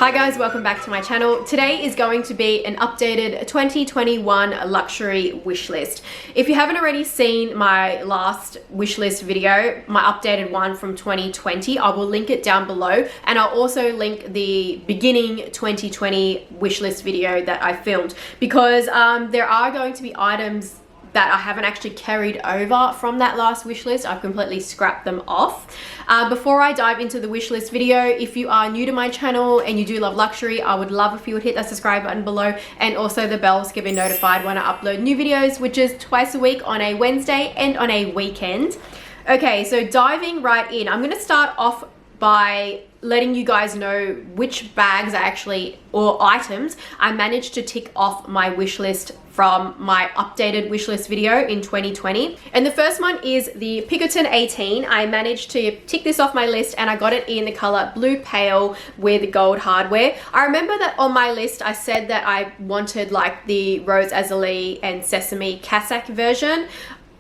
Hi guys, welcome back to my channel. Today is going to be an updated 2021 luxury wish list. If you haven't already seen my last wish list video, my updated one from 2020, I will link it down below, and I'll also link the beginning 2020 wish list video that I filmed, because there are going to be items that I haven't actually carried over from that last wish list. I've completely scrapped them off. Before I dive into the wish list video, if you are new to my channel and you do love luxury, I would love if you would hit that subscribe button below and also the bell to get me notified when I upload new videos, which is twice a week on a Wednesday and on a weekend. Okay, so diving right in, I'm gonna start off by letting you guys know which bags or items I managed to tick off my wish list from my updated wish list video in 2020. And the first one is the Pinkerton 18. I managed to tick this off my list and I got it in the color Blue Pale with gold hardware. I remember that on my list I said that I wanted like the Rose Azalea and Sesame Cassac version,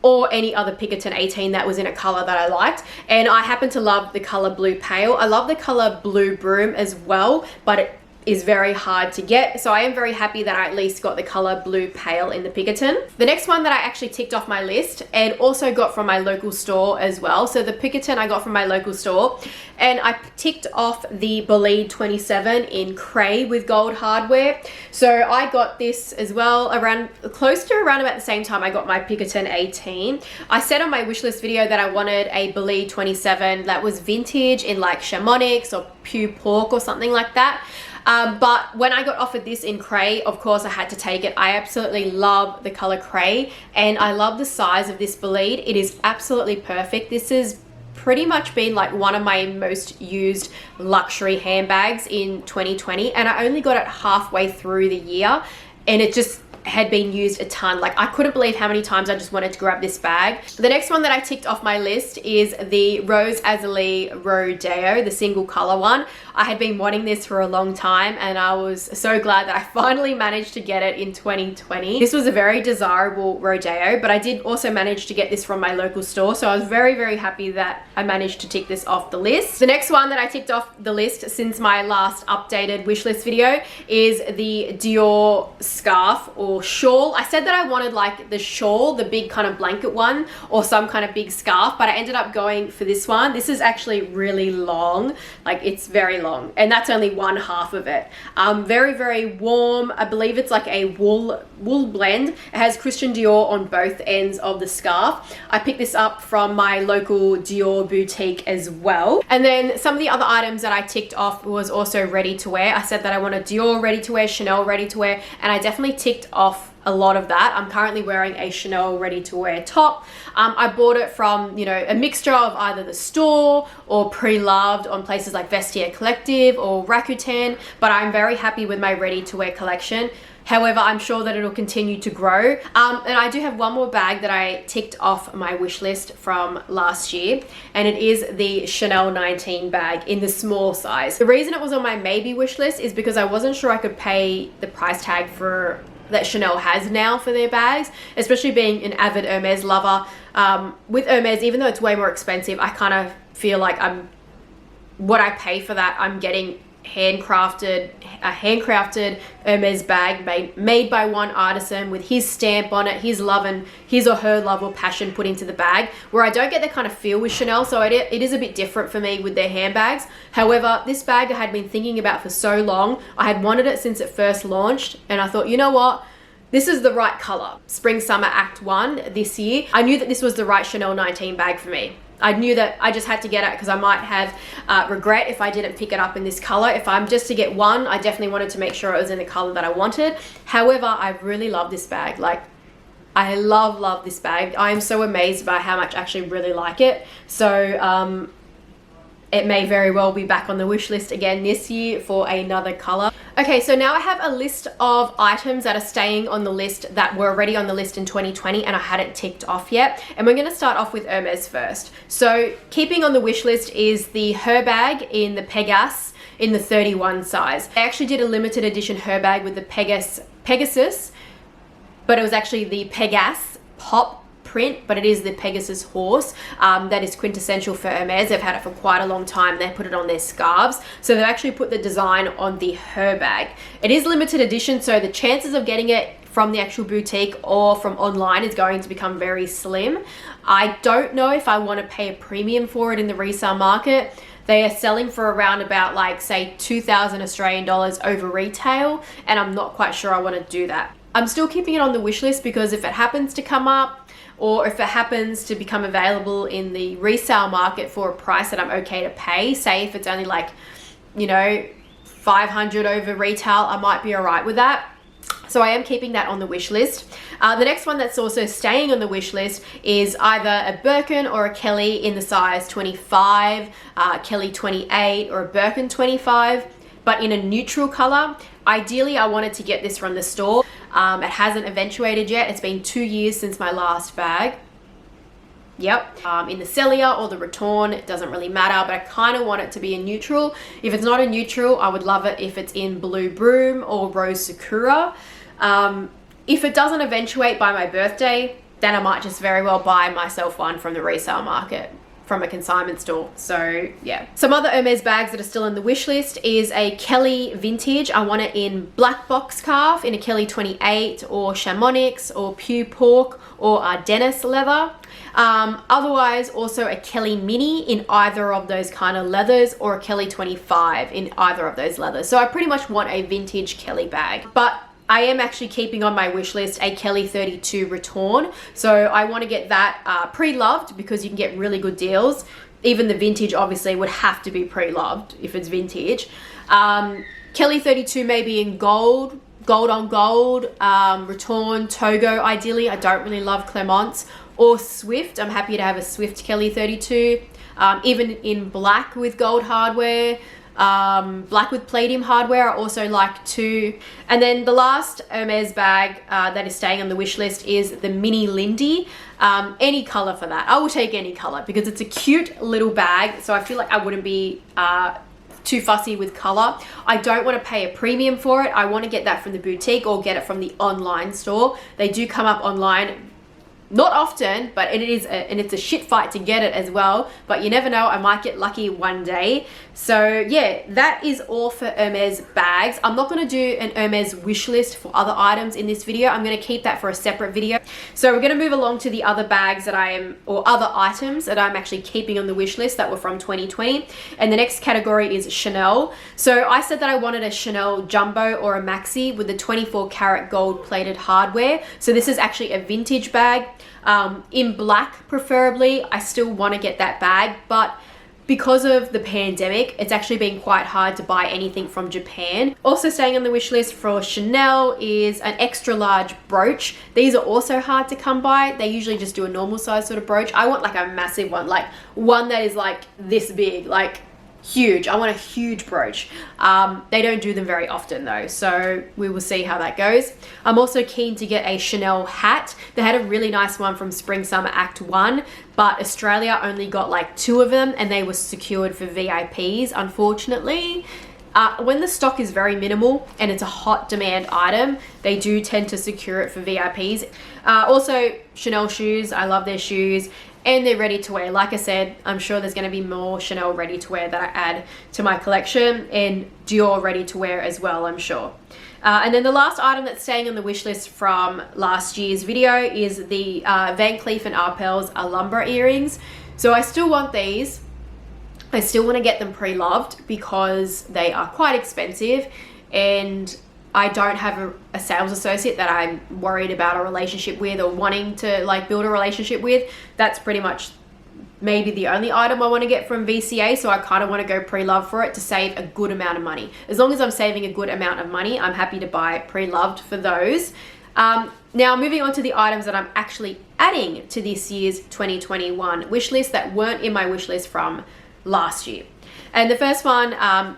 or any other Pinkerton 18 that was in a color that I liked. And I happen to love the color Blue Pale. I love the color Blue Broom as well, but it is very hard to get. So I am very happy that I at least got the color Blue Pale in the Pinkerton. The next one that I actually ticked off my list and also got from my local store as well. So the Pinkerton I got from my local store, and I ticked off the Bolide 27 in Cray with gold hardware. So I got this as well close to around about the same time I got my Pinkerton 18. I said on my wish list video that I wanted a Bolide 27 that was vintage in like Chamonix or Pew Pork or something like that. But when I got offered this in Cray, of course I had to take it. I absolutely love the color Cray, and I love the size of this Bolide. It is absolutely perfect. This has pretty much been like one of my most used luxury handbags in 2020, and I only got it halfway through the year and it just had been used a ton. Like, I couldn't believe how many times I just wanted to grab this bag. The next one that I ticked off my list is the Rose Azalea Rodeo, the single color one. I had been wanting this for a long time and I was so glad that I finally managed to get it in 2020. This was a very desirable Rodeo, but I did also manage to get this from my local store, so I was very, very happy that I managed to tick this off the list. The next one that I ticked off the list since my last updated wish list video is the Dior scarf or shawl. I said that I wanted like the shawl, the big kind of blanket one, or some kind of big scarf, but I ended up going for this one. This is actually really long, like it's very long, and that's only one half of it. Very, very warm. I believe it's like a wool blend. It has Christian Dior on both ends of the scarf. I picked this up from my local Dior boutique as well. And then some of the other items that I ticked off was also ready to wear. I said that I wanted Dior ready to wear, Chanel ready to wear, and I definitely ticked off a lot of that. I'm currently wearing a Chanel ready to wear top. I bought it from, you know, a mixture of either the store or pre-loved on places like Vestiaire Collective or Rakuten, but I'm very happy with my ready to wear collection. However, I'm sure that it'll continue to grow. And I do have one more bag that I ticked off my wish list from last year, and it is the Chanel 19 bag in the small size. The reason it was on my maybe wish list is because I wasn't sure I could pay the price tag for that Chanel has now for their bags, especially being an avid Hermes lover. With Hermes, even though it's way more expensive, I kind of feel like what I pay for that, I'm getting a handcrafted Hermes bag made by one artisan with his stamp on it, his love and his or her love or passion put into the bag, where I don't get that kind of feel with Chanel. So it is a bit different for me with their handbags. However, this bag I had been thinking about for so long. I had wanted it since it first launched, and I thought, you know what? This is the right color. Spring Summer Act 1 this year. I knew that this was the right Chanel 19 bag for me. I knew that I just had to get it because I might have regret if I didn't pick it up in this color. If I'm just to get one, I definitely wanted to make sure it was in the color that I wanted. However, I really love this bag. Like, I love this bag. I am so amazed by how much I actually really like it. So it may very well be back on the wish list again this year for another color. Okay, so now I have a list of items that are staying on the list that were already on the list in 2020 and I hadn't ticked off yet. And we're gonna start off with Hermes first. So keeping on the wish list is the Her bag in the Pegasus in the 31 size. I actually did a limited edition Her bag with the Pegasus, but it was actually the Pegasus Pop print, but it is the Pegasus horse that is quintessential for Hermes. They've had it for quite a long time. They put it on their scarves. So they've actually put the design on the Her bag. It is limited edition, so the chances of getting it from the actual boutique or from online is going to become very slim. I don't know if I want to pay a premium for it in the resale market. They are selling for around about like say 2,000 Australian dollars over retail, and I'm not quite sure I want to do that. I'm still keeping it on the wish list because if it happens to come up, or if it happens to become available in the resale market for a price that I'm okay to pay, say if it's only like, you know, 500 over retail, I might be all right with that. So I am keeping that on the wish list. The next one that's also staying on the wish list is either a Birkin or a Kelly in the size 25, Kelly 28, or a Birkin 25, but in a neutral color. Ideally, I wanted to get this from the store. It hasn't eventuated yet. It's been 2 years since my last bag. Yep, in the Celia or the Raton, it doesn't really matter, but I kind of want it to be a neutral. If it's not a neutral, I would love it if it's in Blue Broom or Rose Sakura. If it doesn't eventuate by my birthday, then I might just very well buy myself one from the resale market, from a consignment store. So yeah. Some other Hermes bags that are still in the wish list is a Kelly vintage. I want it in black box calf, in a Kelly 28, or Chamonix, or Pew Pork, or Dennis leather. Otherwise, also a Kelly mini in either of those kind of leathers, or a Kelly 25 in either of those leathers. So I pretty much want a vintage Kelly bag, but I am actually keeping on my wish list a Kelly 32 Raton. So I want to get that pre-loved because you can get really good deals. Even the vintage obviously would have to be pre-loved if it's vintage. Kelly 32 maybe in gold, gold on gold, Raton, Togo ideally. I don't really love Clemence. Or Swift. I'm happy to have a Swift Kelly 32. Even in black with gold hardware. Black with palladium hardware I also like too. And then the last Hermes bag that is staying on the wish list is the Mini Lindy. Any color for that. I will take any color because it's a cute little bag, so I feel like I wouldn't be too fussy with color. I don't want to pay a premium for it. I want to get that from the boutique or get it from the online store. They do come up online. Not often, but it's a shit fight to get it as well. But you never know, I might get lucky one day. So yeah, that is all for Hermes bags. I'm not going to do an Hermes wish list for other items in this video. I'm going to keep that for a separate video. So we're going to move along to the other bags that or other items that I'm actually keeping on the wish list that were from 2020. And the next category is Chanel. So I said that I wanted a Chanel jumbo or a maxi with the 24 karat gold plated hardware. So this is actually a vintage bag. In black preferably. I still want to get that bag, but because of the pandemic, it's actually been quite hard to buy anything from Japan. Also staying on the wish list for Chanel is an extra large brooch. These are also hard to come by. They usually just do a normal size sort of brooch. I want like a massive one, like one that is like this big, like huge. I want a huge brooch. They don't do them very often though, so we will see how that goes. I'm also keen to get a Chanel hat. They had a really nice one from Spring Summer Act 1, but Australia only got like 2 of them and they were secured for VIPs, unfortunately. When the stock is very minimal and it's a hot demand item, they do tend to secure it for VIPs. Also Chanel shoes, I love their shoes. And they're ready to wear. Like I said, I'm sure there's going to be more Chanel ready to wear that I add to my collection, and Dior ready to wear as well, I'm sure. And then the last item that's staying on the wish list from last year's video is the Van Cleef & Arpels Alhambra earrings. So I still want these. I still want to get them pre-loved because they are quite expensive, and I don't have a sales associate that I'm worried about a relationship with or wanting to like build a relationship with. That's pretty much maybe the only item I want to get from VCA, so I kind of want to go pre-loved for it to save a good amount of money. As long as I'm saving a good amount of money, I'm happy to buy pre-loved for those. Now moving on to the items that I'm actually adding to this year's 2021 wish list that weren't in my wish list from last year. And the first one,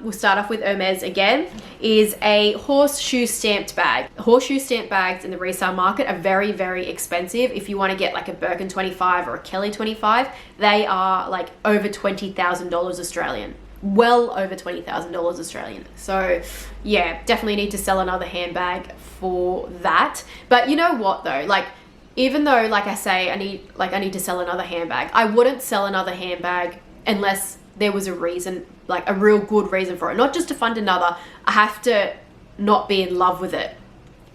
we'll start off with Hermes again, is a horseshoe stamped bag. Horseshoe stamped bags in the resale market are very, very expensive. If you want to get like a Birkin 25 or a Kelly 25, they are like over $20,000 Australian. Well over $20,000 Australian. So yeah, definitely need to sell another handbag for that. But you know what though, like even though, like I say, I need to sell another handbag, I wouldn't sell another handbag unless there was a reason, like a real good reason for it. Not just to fund another, I have to not be in love with it.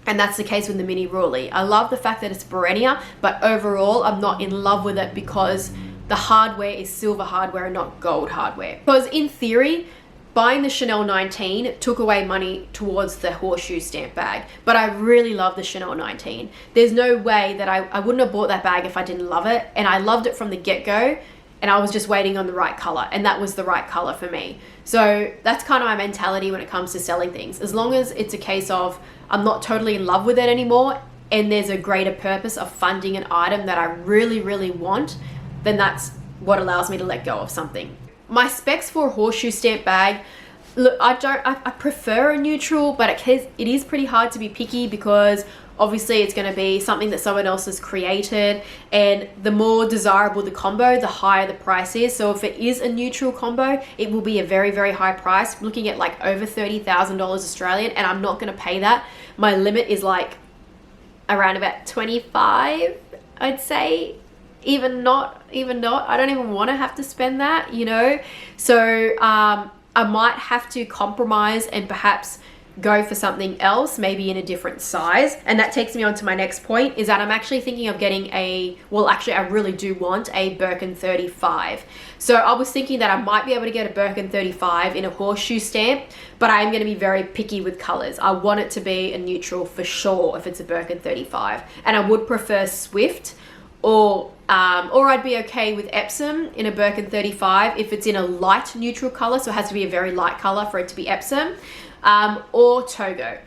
And that's the case with the Mini Ruly. I love the fact that it's Barenia, but overall I'm not in love with it because the hardware is silver hardware and not gold hardware. Because in theory, buying the Chanel 19 took away money towards the horseshoe stamp bag, but I really love the Chanel 19. There's no way that I wouldn't have bought that bag if I didn't love it, and I loved it from the get-go, and I was just waiting on the right color, and that was the right color for me. So that's kind of my mentality when it comes to selling things. As long as it's a case of I'm not totally in love with it anymore, and there's a greater purpose of funding an item that I really, really want, then that's what allows me to let go of something. My specs for a horseshoe stamp bag, look, I prefer a neutral, but it is pretty hard to be picky because obviously it's going to be something that someone else has created, and the more desirable the combo, the higher the price is. So if it is a neutral combo, it will be a very, very high price, looking at like over $30,000 Australian, and I'm not going to pay that. My limit is like around about 25, I'd say. Even not, I don't even want to have to spend that, you know? So I might have to compromise and perhaps go for something else, maybe in a different size. And that takes me on to my next point, is that I'm actually thinking of getting I really do want a Birkin 35. So I was thinking that I might be able to get a Birkin 35 in a horseshoe stamp, but I am going to be very picky with colors. I want it to be a neutral for sure if it's a Birkin 35. And I would prefer Swift, or I'd be okay with Epsom in a Birkin 35 if it's in a light neutral color, so it has to be a very light color for it to be Epsom, or Togo.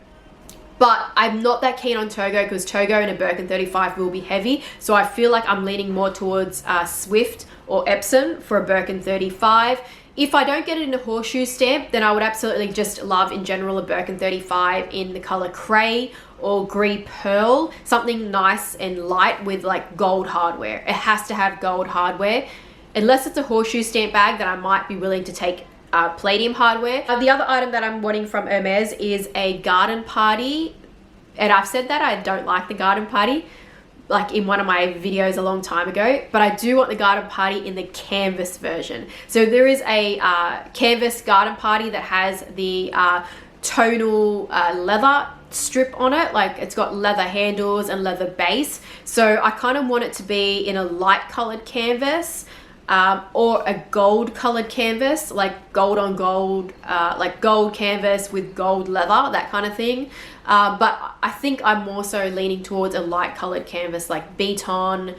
But I'm not that keen on Togo because Togo in a Birkin 35 will be heavy, so I feel like I'm leaning more towards Swift or Epsom for a Birkin 35. If I don't get it in a horseshoe stamp, then I would absolutely just love in general a Birkin 35 in the color Cray or Gris Pearl, something nice and light with like gold hardware. It has to have gold hardware. Unless it's a horseshoe stamp bag, that I might be willing to take palladium hardware. The other item that I'm wanting from Hermes is a garden party, and I've said that I don't like the garden party, like in one of my videos a long time ago, but I do want the garden party in the canvas version. So there is a canvas garden party that has the tonal leather strip on it, like it's got leather handles and leather base. So I kind of want it to be in a light colored canvas, or a gold colored canvas, like gold on gold, like gold canvas with gold leather, that kind of thing. But I think I'm more so leaning towards a light colored canvas like Beton,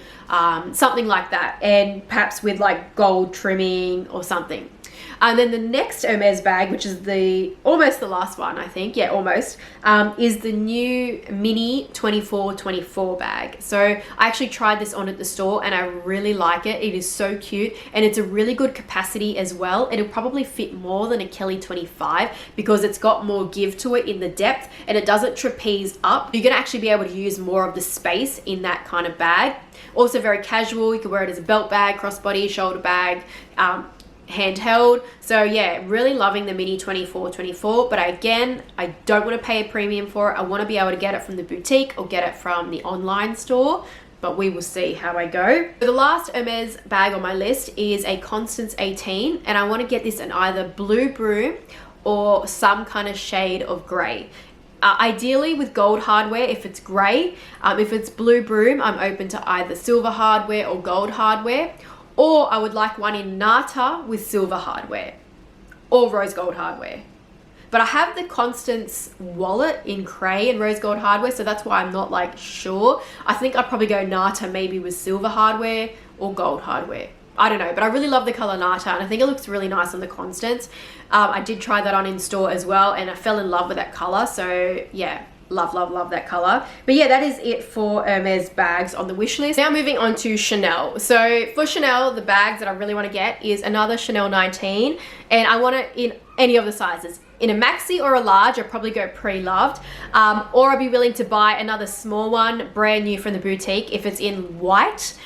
something like that, and perhaps with like gold trimming or something. And then the next Hermes bag, which is almost the last one, I think, yeah, almost, is the new Mini 2424 bag. So I actually tried this on at the store and I really like it. It is so cute and it's a really good capacity as well. It'll probably fit more than a Kelly 25 because it's got more give to it in the depth and it doesn't trapeze up. You're gonna actually be able to use more of the space in that kind of bag. Also very casual, you can wear it as a belt bag, crossbody, shoulder bag, handheld. So yeah, really loving the Mini 2424, but again, I don't want to pay a premium for it. I want to be able to get it from the boutique or get it from the online store, but we will see how I go. The last Hermes bag on my list is a Constance 18, and I want to get this in either blue broom or some kind of shade of gray. Ideally with gold hardware if it's gray. If it's blue broom, I'm open to either silver hardware or gold hardware. Or I would like one in Nata with silver hardware or rose gold hardware. But I have the Constance wallet in Cray and rose gold hardware, so that's why I'm not like sure. I think I'd probably go Nata maybe with silver hardware or gold hardware. I don't know, but I really love the color Nata and I think it looks really nice on the Constance. I did try that on in store as well and I fell in love with that color. So yeah, love, love, love that color. But yeah, that is it for Hermes bags on the wish list. Now moving on to Chanel. So for Chanel, the bags that I really want to get is another Chanel 19, and I want it in any of the sizes. In a maxi or a large, I'll probably go pre-loved, or I'll be willing to buy another small one, brand new from the boutique, if it's in white,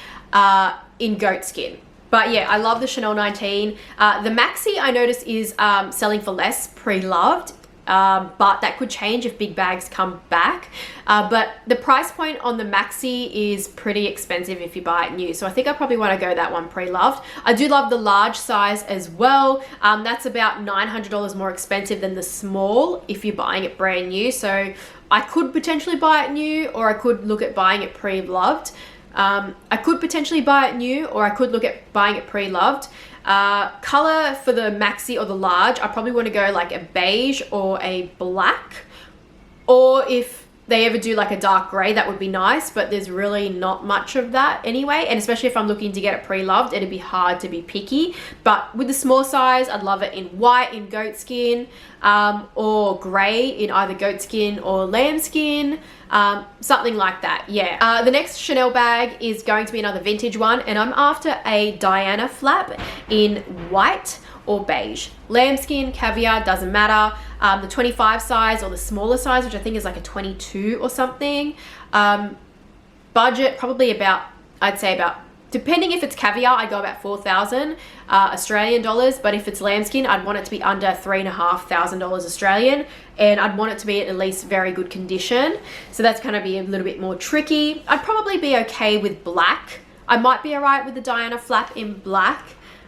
in goat skin. But yeah, I love the Chanel 19. The maxi I noticed is selling for less pre-loved. but that could change if big bags come back. But the price point on the maxi is pretty expensive if you buy it new, so I think I probably want to go that one pre-loved. I do love the large size as well. That's about $900 more expensive than the small if you're buying it brand new, so I could potentially buy it new, or I could look at buying it pre-loved. I could potentially buy it new, or I could look at buying it pre-loved. Color for the maxi or the large, I probably want to go like a beige or a black, or if they ever do like a dark gray, that would be nice, but there's really not much of that anyway, and especially if I'm looking to get it pre-loved, it'd be hard to be picky. But with the small size, I'd love it in white, in goat skin, or gray in either goat skin or lamb skin, something like that. Yeah. The next Chanel bag is going to be another vintage one, and I'm after a Diana flap in white or beige. Lambskin, caviar, doesn't matter. The 25 size or the smaller size, which I think is like a 22 or something. Budget probably about, I'd say about, depending if it's caviar, I'd go about 4,000 Australian dollars, but if it's lambskin, I'd want it to be under $3,500 Australian, and I'd want it to be at least very good condition. So that's gonna be a little bit more tricky. I'd probably be okay with black. I might be alright with the Diana flap in black.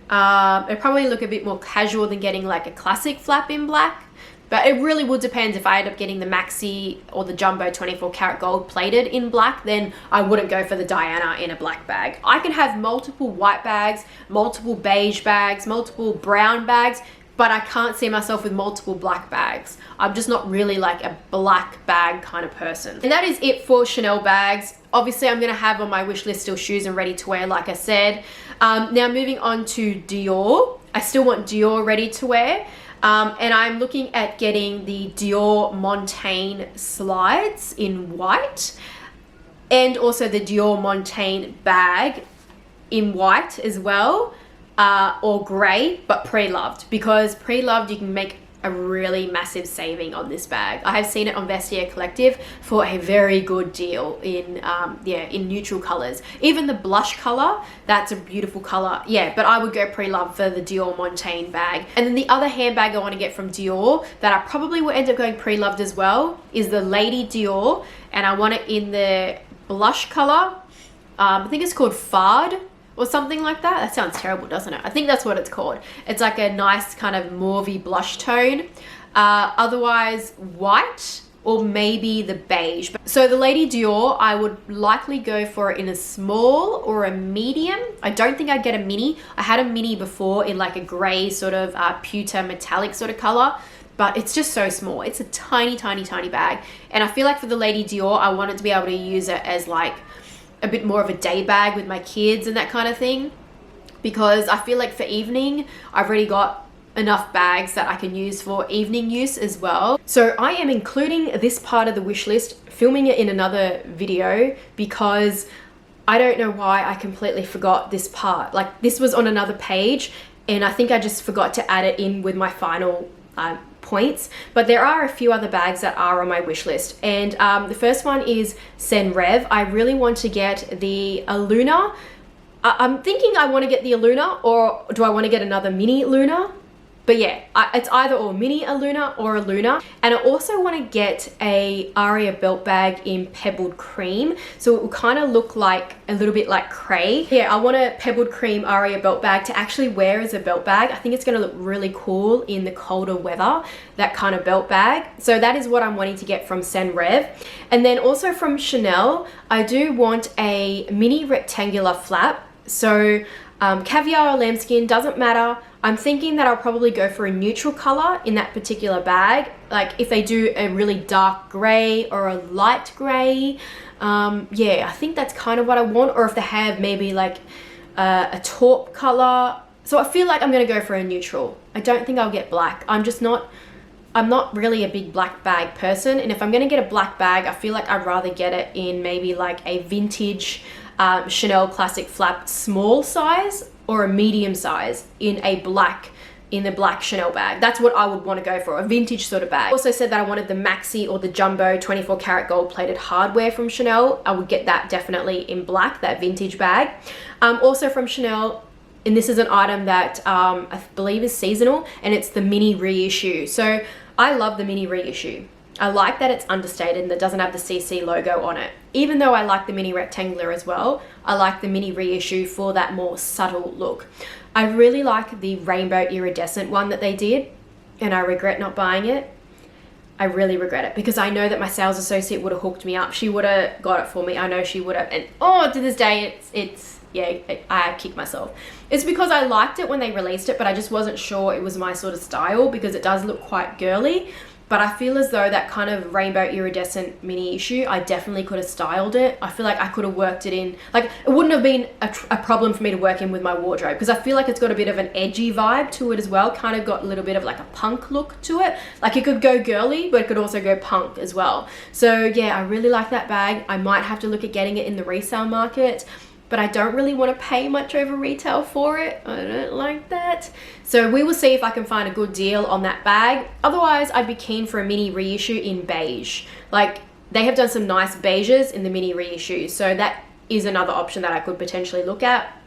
It probably look a bit more casual than getting like a classic flap in black, but it really will depend. If I end up getting the maxi or the jumbo 24 karat gold plated in black, then I wouldn't go for the Diana in a black bag. I can have multiple white bags, multiple beige bags, multiple brown bags, but I can't see myself with multiple black bags. I'm just not really like a black bag kind of person. And that is it for Chanel bags. Obviously, I'm gonna have on my wish list still shoes and ready to wear, like I said. Now moving on to Dior. I still want Dior ready to wear. And I'm looking at getting the Dior Montaigne slides in white, and also the Dior Montaigne bag in white as well, or grey, but pre-loved, because pre-loved you can make a really massive saving on this bag. I have seen it on Vestiaire Collective for a very good deal in in neutral colors. Even the blush color, that's a beautiful color. Yeah, but I would go pre-loved for the Dior Montaigne bag. And then the other handbag I want to get from Dior that I probably will end up going pre-loved as well is the Lady Dior, and I want it in the blush color. I think it's called Fard or something like that. That sounds terrible, doesn't it? I think that's what it's called. It's like a nice kind of mauvey blush tone. Otherwise white, or maybe the beige. So the Lady Dior, I would likely go for it in a small or a medium. I don't think I'd get a mini. I had a mini before in like a gray sort of pewter metallic sort of color, but it's just so small. It's a tiny, tiny, tiny bag. And I feel like for the Lady Dior, I wanted to be able to use it as like a bit more of a day bag with my kids and that kind of thing, because I feel like for evening I've already got enough bags that I can use for evening use as well. So I am including this part of the wish list, filming it in another video, because I don't know why I completely forgot this part. Like, this was on another page and I think I just forgot to add it in with my final points. But there are a few other bags that are on my wish list, and the first one is Senreve. I really want to get the Luna. I'm thinking I want to get the Luna, or do I want to get another mini Luna? But yeah, it's either or, mini Luna or a Luna. And I also want to get a Aria belt bag in pebbled cream, so it will kind of look like a little bit like cray. Yeah, I want a pebbled cream Aria belt bag to actually wear as a belt bag. I think it's going to look really cool in the colder weather, that kind of belt bag. So that is what I'm wanting to get from Senreve. And then also from Chanel, I do want a mini rectangular flap. So caviar or lambskin, doesn't matter. I'm thinking that I'll probably go for a neutral color in that particular bag. Like if they do a really dark gray or a light gray, yeah, I think that's kind of what I want. Or if they have maybe like a taupe color. So I feel like I'm gonna go for a neutral. I don't think I'll get black. I'm not really a big black bag person. And if I'm gonna get a black bag, I feel like I'd rather get it in maybe like a vintage Chanel classic flap small size, or a medium size in the black Chanel bag. That's what I would want to go for, a vintage sort of bag. I also said that I wanted the maxi or the jumbo 24 karat gold plated hardware from Chanel. I would get that definitely in black, that vintage bag. Also from Chanel, And this is an item that I believe is seasonal, and it's the mini reissue. So I love the mini reissue. I like that it's understated and that doesn't have the CC logo on it. Even though I like the mini rectangular as well, I like the mini reissue for that more subtle look. I really like the rainbow iridescent one that they did, and I regret not buying it. I really regret it because I know that my sales associate would have hooked me up. She would have got it for me. I know she would have. And oh, to this day, yeah, I kick myself. It's because I liked it when they released it, but I just wasn't sure it was my sort of style because it does look quite girly. But I feel as though that kind of rainbow iridescent mini issue, I definitely could have styled it. I feel like I could have worked it in, like it wouldn't have been a problem for me to work in with my wardrobe because I feel like it's got a bit of an edgy vibe to it as well. Kind of got a little bit of like a punk look to it. Like it could go girly, but it could also go punk as well. So yeah, I really like that bag. I might have to look at getting it in the resale market, but I don't really want to pay much over retail for it. I don't like that. So we will see if I can find a good deal on that bag. Otherwise, I'd be keen for a mini reissue in beige. Like they have done some nice beiges in the mini reissue. So that is another option that I could potentially look at.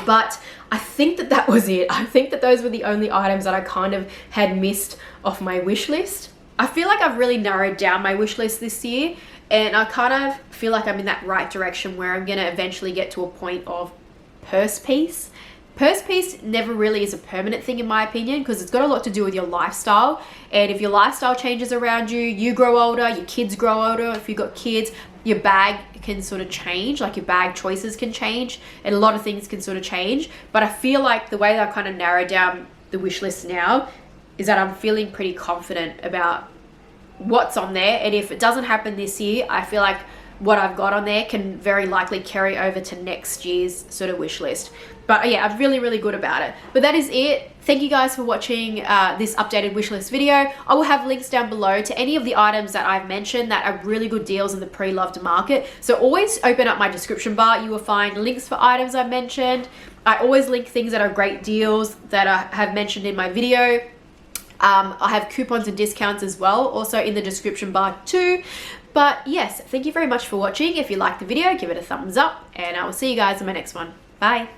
But I think that that was it. I think that those were the only items that I kind of had missed off my wish list. I feel like I've really narrowed down my wish list this year, and I kind of feel like I'm in that right direction where I'm going to eventually get to a point of purse piece. Purse piece never really is a permanent thing in my opinion because it's got a lot to do with your lifestyle. And if your lifestyle changes around you, you grow older, your kids grow older. If you've got kids, your bag can sort of change, like your bag choices can change and a lot of things can sort of change. But I feel like the way that I've kind of narrowed down the wish list now is that I'm feeling pretty confident about what's on there, and if it doesn't happen this year, I feel like what I've got on there can very likely carry over to next year's sort of wish list. But yeah, I'm really good about it. But that is it. Thank you guys for watching this updated wish list video. I will have links down below to any of the items that I've mentioned that are really good deals in the pre-loved market. So always open up my description bar. You will find links for items I've mentioned. I always link things that are great deals that I have mentioned in my video. I have coupons and discounts as well, also in the description bar too. But yes, thank you very much for watching. If you liked the video, give it a thumbs up, and I will see you guys in my next one. Bye.